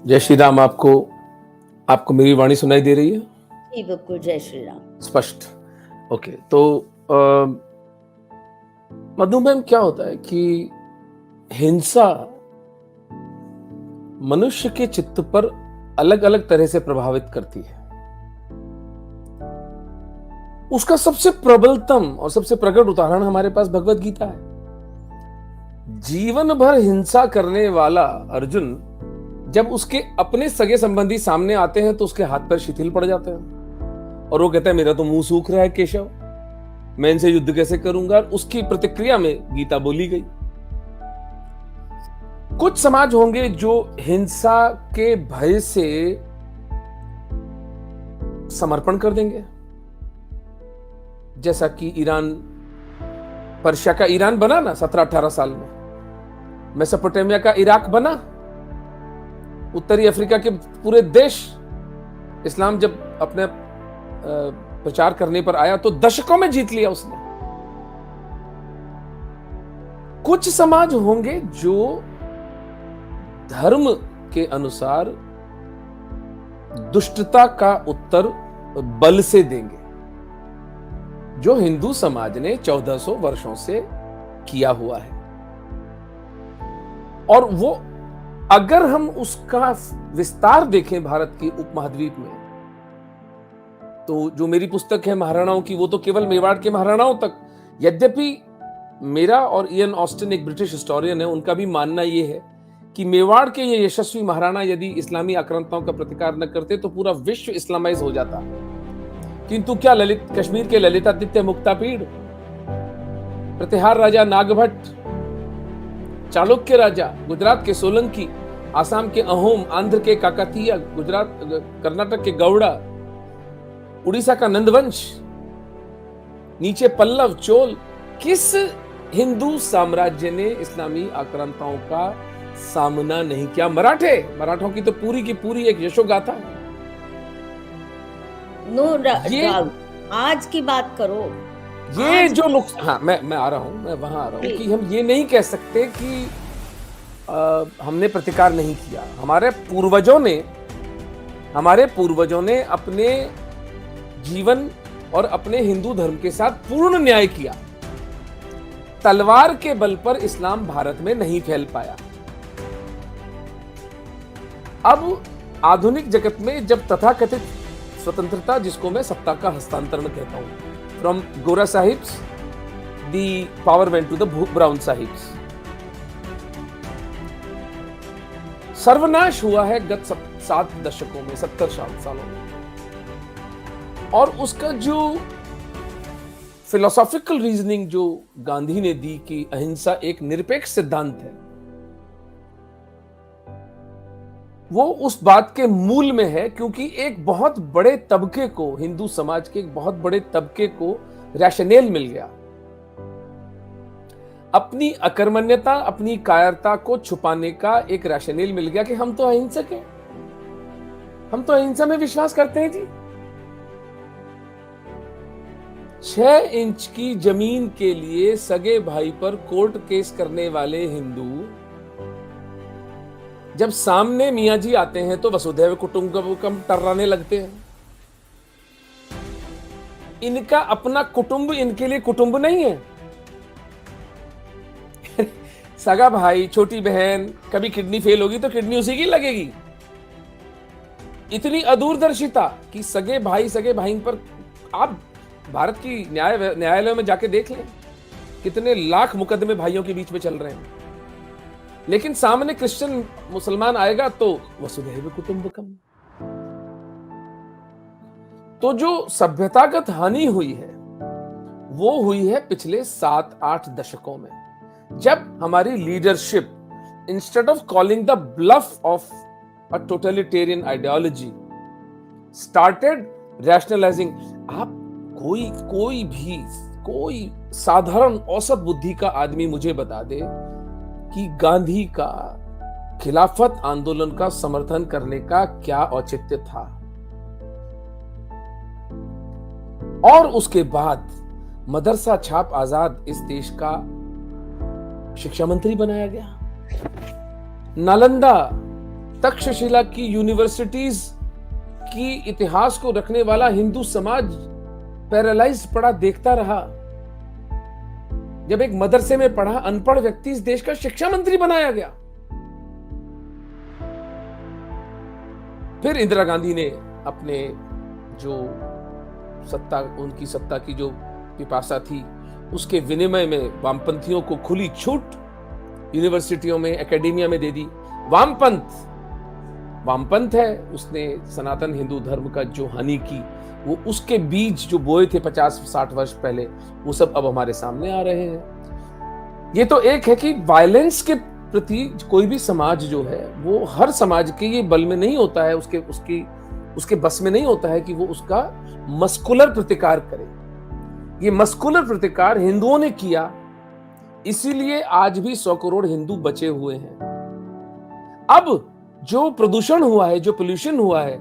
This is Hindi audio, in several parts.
जय श्री राम। आपको आपको मेरी वाणी सुनाई दे रही है? जी, बिल्कुल, जय श्री राम। स्पष्ट। ओके। तो मधुमेह क्या होता है कि हिंसा मनुष्य के चित्त पर अलग अलग तरह से प्रभावित करती है। उसका सबसे प्रबलतम और सबसे प्रकट उदाहरण हमारे पास भगवत गीता है। जीवन भर हिंसा करने वाला अर्जुन जब उसके अपने सगे संबंधी सामने आते हैं तो उसके हाथ पैर शिथिल पड़ जाते हैं और वो कहता है मेरा तो मुंह सूख रहा है केशव, मैं इनसे युद्ध कैसे करूंगा। उसकी प्रतिक्रिया में गीता बोली गई। कुछ समाज होंगे जो हिंसा के भय से समर्पण कर देंगे, जैसा कि ईरान, पर्शिया का ईरान बना ना 17-18 साल में, मेसोपोटामिया का इराक बना, उत्तरी अफ्रीका के पूरे देश इस्लाम जब अपने प्रचार करने पर आया तो दशकों में जीत लिया उसने। कुछ समाज होंगे जो धर्म के अनुसार दुष्टता का उत्तर बल से देंगे, जो हिंदू समाज ने 1400 वर्षों से किया हुआ है। और वो अगर हम उसका विस्तार देखें भारत की उपमहाद्वीप में, तो जो मेरी पुस्तक है महाराणाओं की, वो तो केवल मेवाड़ के महाराणाओं तक, यद्यपि मेरा और इयन ऑस्टिन एक ब्रिटिश हिस्टोरियन है, उनका भी मानना यह है कि मेवाड़ के ये यशस्वी महाराणा यदि इस्लामी आक्रांताओं का प्रतिकार न करते तो पूरा विश्व इस्लामाइज हो जाता। किंतु क्या ललित कश्मीर के ललितादित्य मुक्तापीड़, प्रतिहार राजा नागभट्ट, चालुक्य राजा, गुजरात के सोलंकी, आसाम के अहोम, आंध्र के काकतीय, गुजरात कर्नाटक के गौड़ा, उड़ीसा का नंदवंश, नीचे पल्लव, चोल, किस हिंदू साम्राज्य ने इस्लामी आक्रांताओं का सामना नहीं किया? मराठों की तो पूरी की पूरी एक यशोगाथा है। No doubt. आज की बात करो। ये जो हाँ, मैं आ रहा हूं, मैं वहां आ रहा हूं कि हम ये नहीं कह सकते कि हमने प्रतिकार नहीं किया। हमारे पूर्वजों ने अपने जीवन और अपने हिंदू धर्म के साथ पूर्ण न्याय किया। तलवार के बल पर इस्लाम भारत में नहीं फैल पाया। अब आधुनिक जगत में जब तथाकथित स्वतंत्रता, जिसको मैं सत्ता का हस्तांतरण कहता हूं, from gora sahibs the power went to the brown sahibs, सर्वनाश हुआ है गत 7 दशकों में, 70 सालों में। और उसका जो फिलोसॉफिकल रीजनिंग जो गांधी ने दी कि अहिंसा एक निरपेक्ष सिद्धांत है, वो उस बात के मूल में है, क्योंकि एक बहुत बड़े तबके को, हिंदू समाज के एक बहुत बड़े तबके को रैशनेल मिल गया। अपनी अकर्मण्यता, अपनी कायरता को छुपाने का एक रैशनेल मिल गया कि हम तो अहिंसक हैं, हम तो अहिंसा में विश्वास करते हैं जी। 6 इंच की जमीन के लिए सगे भाई पर कोर्ट केस करने वाले हिंदू जब सामने मियां जी आते हैं तो वसुधैव कुटुंबकम टर्राने लगते हैं। इनका अपना कुटुंब इनके लिए कुटुंब नहीं है। सगा भाई, छोटी बहन, कभी किडनी फेल होगी तो किडनी उसी की लगेगी। इतनी अदूरदर्शिता कि सगे भाई पर, आप भारत की न्यायालयों में जाके देख लें, कितने लाख मुकदमे भाइयों के बीच में चल रहे हैं। लेकिन सामने क्रिश्चियन मुसलमान आएगा तो वसुधैव कुटुंबकम। तो जो सभ्यतागत हानि हुई है वो हुई है पिछले 7-8 दशकों में, जब हमारी leadership instead of calling the bluff of a totalitarian ideology started rationalising. आप कोई साधारण औसत बुद्धि का आदमी मुझे बता दे कि गांधी का खिलाफत आंदोलन का समर्थन करने का क्या औचित्य था। और उसके बाद मदरसा छाप आजाद इस देश का शिक्षा मंत्री बनाया गया। नालंदा तक्षशिला की यूनिवर्सिटीज की इतिहास को रखने वाला हिंदू समाज पैरालाइज पड़ा देखता रहा। जब एक मदरसे में पढ़ा अनपढ़ व्यक्ति इस देश का शिक्षा मंत्री बनाया गया। फिर इंदिरा गांधी ने अपने जो उनकी सत्ता की जो पिपासा थी, उसके विनिमय में वामपंथियों को खुली छूट यूनिवर्सिटियों में, एकेडमिया में दे दी। वामपंथ है, उसने सनातन हिंदू धर्म का जो हानि की, वो उसके बीज जो बोए थे 50-60 वर्ष पहले, वो सब अब हमारे सामने आ रहे हैं। ये तो एक है कि वायलेंस के प्रति कोई भी समाज जो है, वो हर समाज के ये बल में नहीं होता है, उसके बस में नहीं होता है कि वो उसका मस्कुलर प्रतिकार करे। ये मस्कुलर प्रतिकार हिंदुओं ने किया, इसीलिए आज भी 100 करोड़ हिंदू बचे हुए हैं। अब जो प्रदूषण हुआ है, जो पोल्यूशन हुआ है,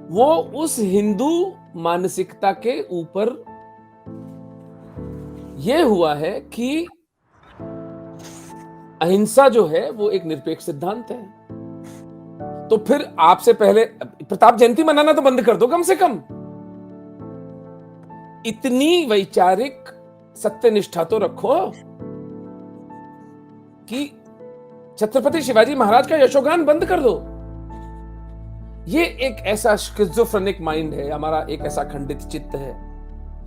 वो उस हिंदू मानसिकता के ऊपर यह हुआ है कि अहिंसा जो है वो एक निरपेक्ष सिद्धांत है। तो फिर आपसे पहले प्रताप जयंती मनाना तो बंद कर दो कम से कम। इतनी वैचारिक सत्यनिष्ठा तो रखो कि छत्रपति शिवाजी महाराज का यशोगान बंद कर दो। ये एक ऐसा स्किज़ोफ्रेनिक माइंड है हमारा, एक ऐसा खंडित चित्त है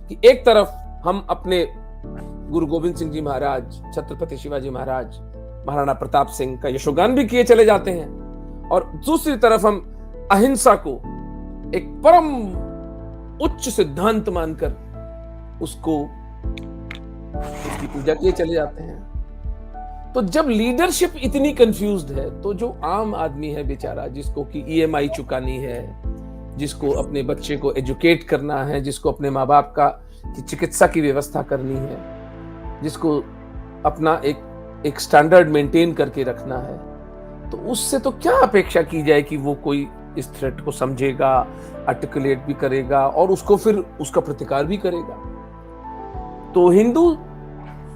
कि एक तरफ हम अपने गुरु गोविंद सिंह जी महाराज, छत्रपति शिवाजी महाराज, महाराणा प्रताप सिंह का यशोगान भी किए चले जाते हैं, और दूसरी तरफ हम अहिंसा को एक परम उच्च सिद्धांत मानकर उसकी पूजा किए चले जाते हैं। तो जब लीडरशिप इतनी कंफ्यूज्ड है, तो जो आम आदमी है बेचारा, जिसको कि ईएमआई चुकानी है, जिसको अपने बच्चे को एजुकेट करना है, जिसको अपने माँ बाप की चिकित्सा की व्यवस्था करनी है, जिसको अपना एक स्टैंडर्ड मेंटेन करके रखना है, तो उससे तो क्या अपेक्षा की जाए कि वो कोई इस थ्रेट को समझेगा, आर्टिकुलेट भी करेगा और उसको फिर उसका प्रतिकार भी करेगा। तो हिंदू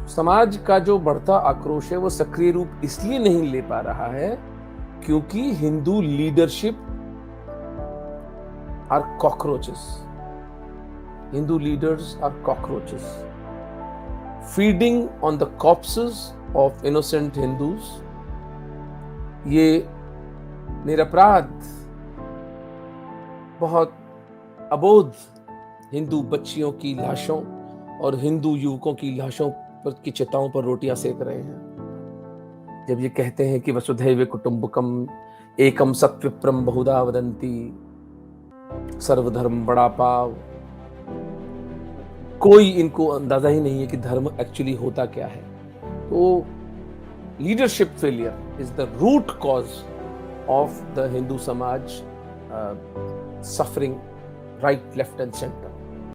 समाज का जो बढ़ता आक्रोश है वो सक्रिय रूप इसलिए नहीं ले पा रहा है क्योंकि Hindu leadership are cockroaches. Hindu leaders are cockroaches feeding on the corpses of innocent Hindus. ये निरपराध, बहुत अबोध हिंदू बच्चियों की लाशों और हिंदू युवकों की लाशों की चिताओं पर रोटियां सेक रहे हैं। जब ये कहते हैं कि वसुधैव कुटुंबकम एकम सत्विप्रम बहुधा वदंती, सर्वधर्म बड़ा पाव, कोई इनको अंदाजा ही नहीं है कि धर्म एक्चुअली होता क्या है। तो leadership failure is the root cause of the Hindu समाज suffering right, left and centre.